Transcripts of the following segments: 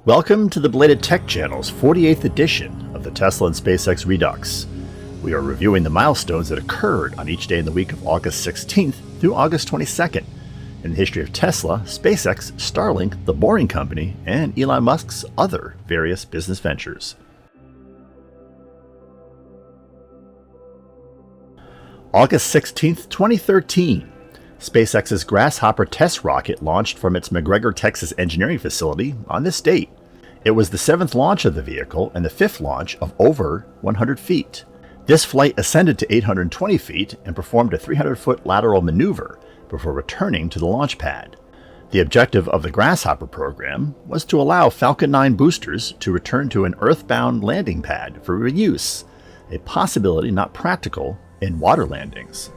Welcome to the Belated Tech Channel's 48th edition of the Tesla and SpaceX Redux. We are reviewing the milestones that occurred on each day in the week of August 16th through August 22nd in the history of Tesla, SpaceX, Starlink, The Boring Company, and Elon Musk's other various business ventures. August 16th, 2013. SpaceX's Grasshopper test rocket launched from its McGregor, Texas engineering facility on this date. It was the 7th launch of the vehicle and the 5th launch of over 100 feet. This flight ascended to 820 feet and performed a 300-foot lateral maneuver before returning to the launch pad. The objective of the Grasshopper program was to allow Falcon 9 boosters to return to an Earth-bound landing pad for reuse, a possibility not practical in water landings.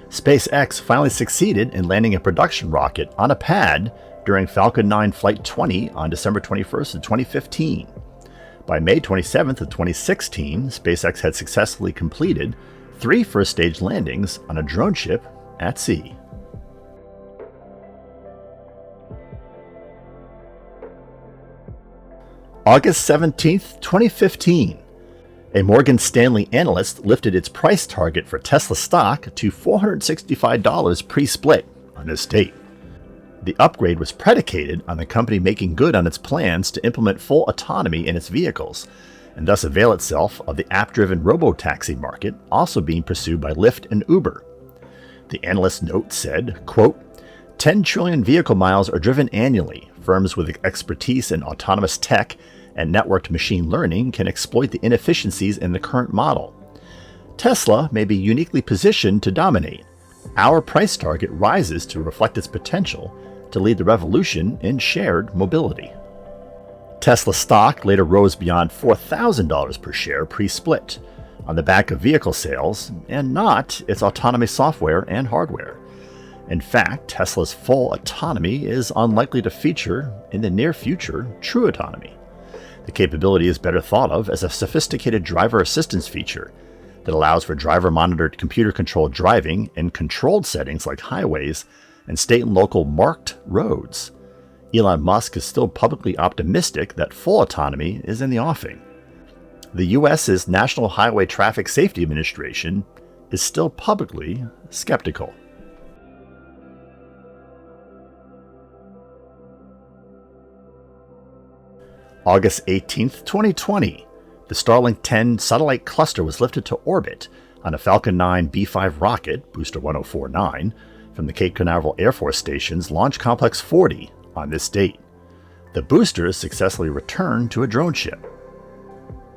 SpaceX finally succeeded in landing a production rocket on a pad during Falcon 9 Flight 20 on December 21st of 2015. By May 27th of 2016, SpaceX had successfully completed 3 first-stage landings on a drone ship at sea. August 17th, 2015. A Morgan Stanley analyst lifted its price target for Tesla stock to $465 pre-split on this date. The upgrade was predicated on the company making good on its plans to implement full autonomy in its vehicles, and thus avail itself of the app-driven robo-taxi market also being pursued by Lyft and Uber. The analyst's note said, quote, 10 trillion vehicle miles are driven annually. Firms with expertise in autonomous tech and networked machine learning can exploit the inefficiencies in the current model. Tesla may be uniquely positioned to dominate. Our price target rises to reflect its potential to lead the revolution in shared mobility. Tesla stock later rose beyond $4,000 per share pre-split on the back of vehicle sales and not its autonomy software and hardware. In fact, Tesla's full autonomy is unlikely to feature in the near future true autonomy. The capability is better thought of as a sophisticated driver assistance feature that allows for driver-monitored computer-controlled driving in controlled settings like highways and state and local marked roads. Elon Musk is still publicly optimistic that full autonomy is in the offing. The U.S.'s National Highway Traffic Safety Administration is still publicly skeptical. August 18th, 2020. The Starlink 10 satellite cluster was lifted to orbit on a Falcon 9 B5 rocket, Booster 1049, from the Cape Canaveral Air Force Station's Launch Complex 40 on this date. The boosters successfully returned to a drone ship.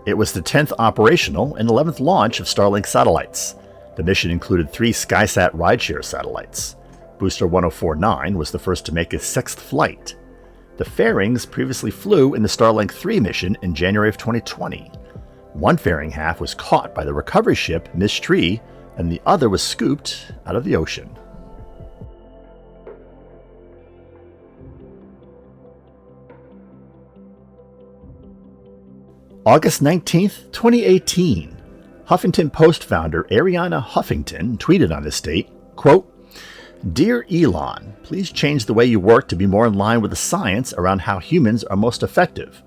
It was the 10th operational and 11th launch of Starlink satellites. The mission included 3 SkySat rideshare satellites. Booster 1049 was the first to make its 6th flight. The fairings previously flew in the Starlink 3 mission in January of 2020. One fairing half was caught by the recovery ship Miss Tree, and the other was scooped out of the ocean. August 19th, 2018. Huffington Post founder Arianna Huffington tweeted on this date, quote, Dear Elon, please change the way you work to be more in line with the science around how humans are most effective.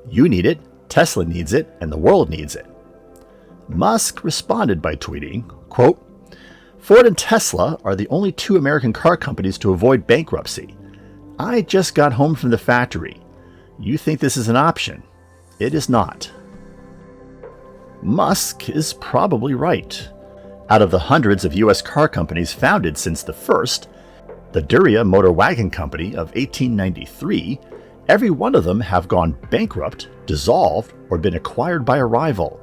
You need it, Tesla needs it, and the world needs it. Musk responded by tweeting, quote, Ford and Tesla are the only 2 American car companies to avoid bankruptcy. I just got home from the factory. You think this is an option? It is not. Musk is probably right. Out of the hundreds of U.S. car companies founded since the first, the Duria Motor Wagon Company of 1893, every one of them have gone bankrupt, dissolved, or been acquired by a rival.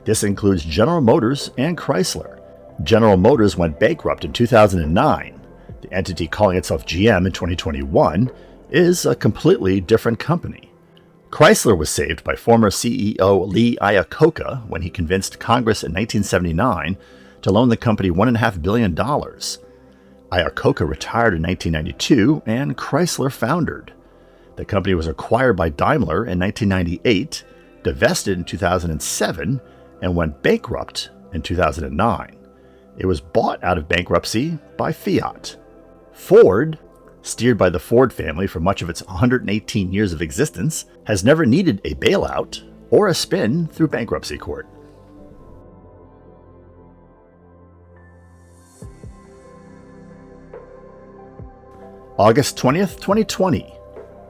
This includes General Motors and Chrysler. General Motors went bankrupt in 2009. The entity calling itself GM in 2021 is a completely different company. Chrysler was saved by former CEO Lee Iacocca when he convinced Congress in 1979 to loan the company $1.5 billion. Iacocca retired in 1992 and Chrysler foundered. The company was acquired by Daimler in 1998, divested in 2007, and went bankrupt in 2009. It was bought out of bankruptcy by Fiat. Ford steered by the Ford family for much of its 118 years of existence, has never needed a bailout or a spin through bankruptcy court. August 20th, 2020.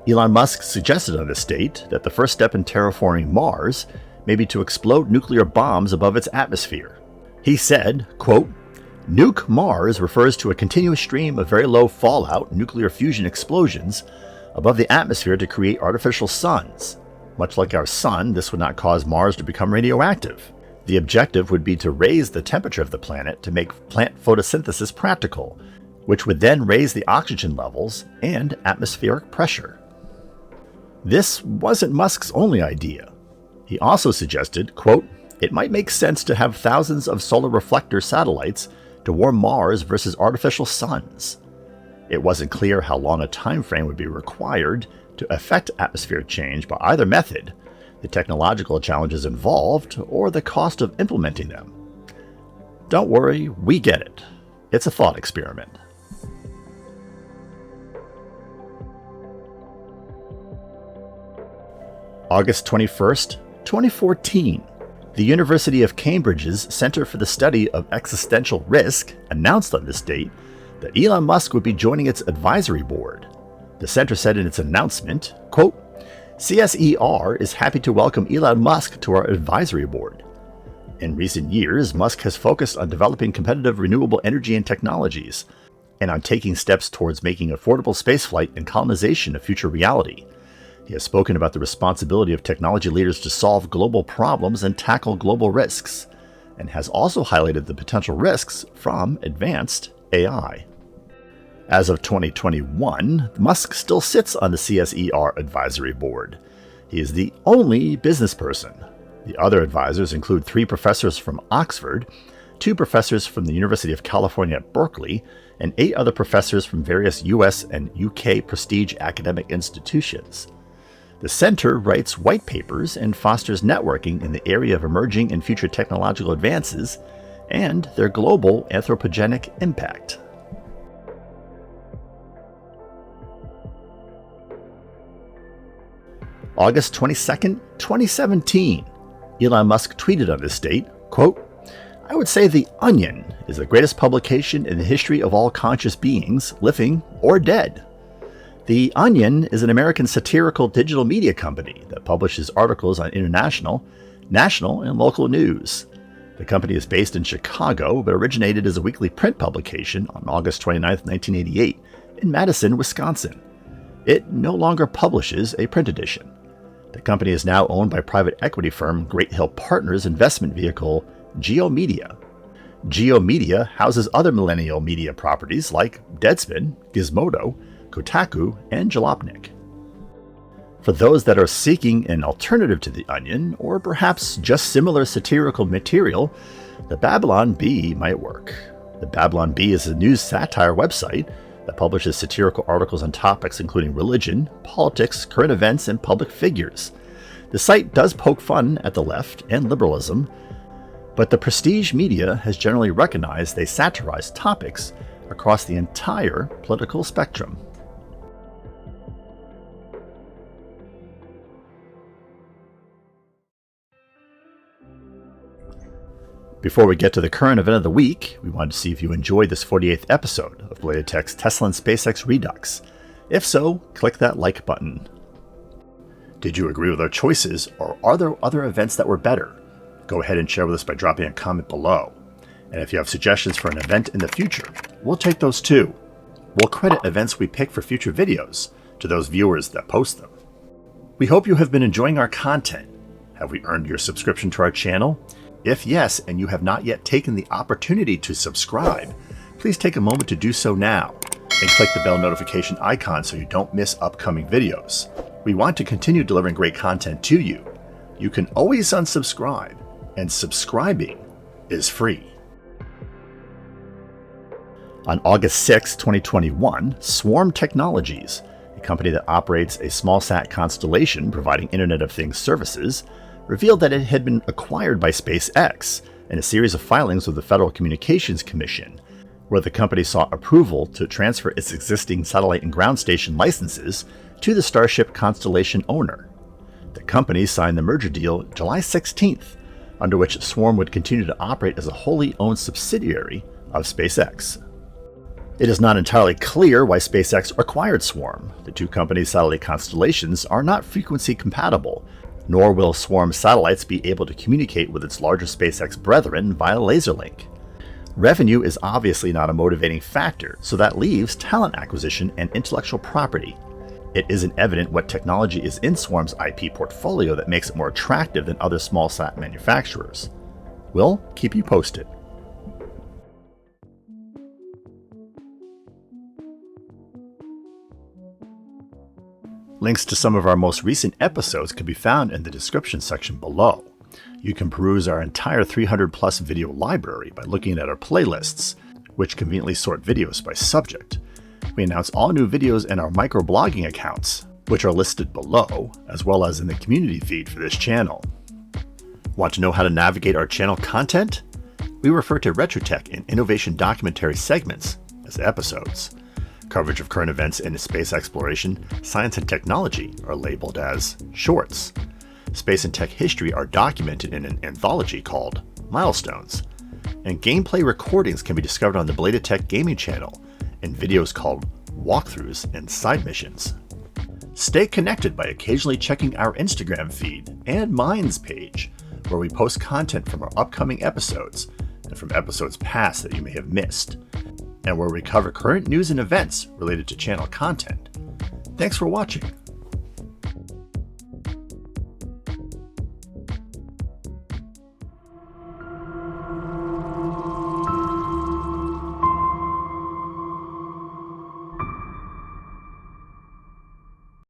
Elon Musk suggested on this date that the first step in terraforming Mars may be to explode nuclear bombs above its atmosphere. He said, quote, "Nuke Mars refers to a continuous stream of very low fallout nuclear fusion explosions above the atmosphere to create artificial suns. Much like our sun, this would not cause Mars to become radioactive. The objective would be to raise the temperature of the planet to make plant photosynthesis practical, which would then raise the oxygen levels and atmospheric pressure." This wasn't Musk's only idea. He also suggested, quote, "It might make sense to have thousands of solar reflector satellites to warm Mars versus artificial suns." It wasn't clear how long a time frame would be required to affect atmospheric change by either method, the technological challenges involved, or the cost of implementing them. Don't worry, we get it. It's a thought experiment. August 21st, 2014. The University of Cambridge's Center for the Study of Existential Risk announced on this date that Elon Musk would be joining its advisory board. The center said in its announcement, quote, "CSER is happy to welcome Elon Musk to our advisory board. In recent years, Musk has focused on developing competitive renewable energy and technologies, and on taking steps towards making affordable spaceflight and colonization a future reality. He has spoken about the responsibility of technology leaders to solve global problems and tackle global risks, and has also highlighted the potential risks from advanced AI." As of 2021, Musk still sits on the CSER advisory board. He is the only business person. The other advisors include 3 professors from Oxford, 2 professors from the University of California at Berkeley, and 8 other professors from various US and UK prestige academic institutions. The center writes white papers and fosters networking in the area of emerging and future technological advances and their global anthropogenic impact. August 22nd, 2017. Elon Musk tweeted on this date, quote, "I would say The Onion is the greatest publication in the history of all conscious beings, living or dead. The Onion is an American satirical digital media company that publishes articles on international, national, and local news. The company is based in Chicago, but originated as a weekly print publication on August 29, 1988, in Madison, Wisconsin. It no longer publishes a print edition. The company is now owned by private equity firm Great Hill Partners investment vehicle GeoMedia. GeoMedia houses other millennial media properties like Deadspin, Gizmodo, Kotaku, and Jalopnik. For those that are seeking an alternative to The Onion, or perhaps just similar satirical material, the Babylon Bee might work. The Babylon Bee is a news satire website that publishes satirical articles on topics including religion, politics, current events, and public figures. The site does poke fun at the left and liberalism, but the prestige media has generally recognized they satirize topics across the entire political spectrum. Before we get to the current event of the week, we wanted to see if you enjoyed this 48th episode of Belated Tech's Tesla and SpaceX Redux. If so, click that like button. Did you agree with our choices, or are there other events that were better? Go ahead and share with us by dropping a comment below. And if you have suggestions for an event in the future, we'll take those too. We'll credit events we pick for future videos to those viewers that post them. We hope you have been enjoying our content. Have we earned your subscription to our channel? If yes, and you have not yet taken the opportunity to subscribe, please take a moment to do so now and click the bell notification icon so you don't miss upcoming videos. We want to continue delivering great content to you. You can always unsubscribe, and subscribing is free. On August 6, 2021, Swarm Technologies, a company that operates a smallsat constellation providing Internet of Things services, revealed that it had been acquired by SpaceX in a series of filings with the Federal Communications Commission. where the company sought approval to transfer its existing satellite and ground station licenses to the Starship constellation owner. The company signed the merger deal July 16th, under which Swarm would continue to operate as a wholly owned subsidiary of SpaceX. It is not entirely clear why SpaceX acquired Swarm. The two companies' satellite constellations are not frequency compatible, nor will Swarm satellites be able to communicate with its larger SpaceX brethren via laserlink. Revenue is obviously not a motivating factor, so that leaves talent acquisition and intellectual property. It isn't evident what technology is in Swarm's IP portfolio that makes it more attractive than other smallsat manufacturers. We'll keep you posted. Links to some of our most recent episodes can be found in the description section below. You can peruse our entire 300+ video library by looking at our playlists, which conveniently sort videos by subject. We announce all new videos in our microblogging accounts, which are listed below, as well as in the community feed for this channel. Want to know how to navigate our channel content? We refer to retrotech and innovation documentary segments as episodes. Coverage of current events in space exploration, science, and technology are labeled as shorts. Space and tech history are documented in an anthology called Milestones. And gameplay recordings can be discovered on the Bladed Tech Gaming channel in videos called Walkthroughs and Side Missions. Stay connected by occasionally checking our Instagram feed and Minds page, where we post content from our upcoming episodes and from episodes past that you may have missed, and where we cover current news and events related to channel content. Thanks for watching.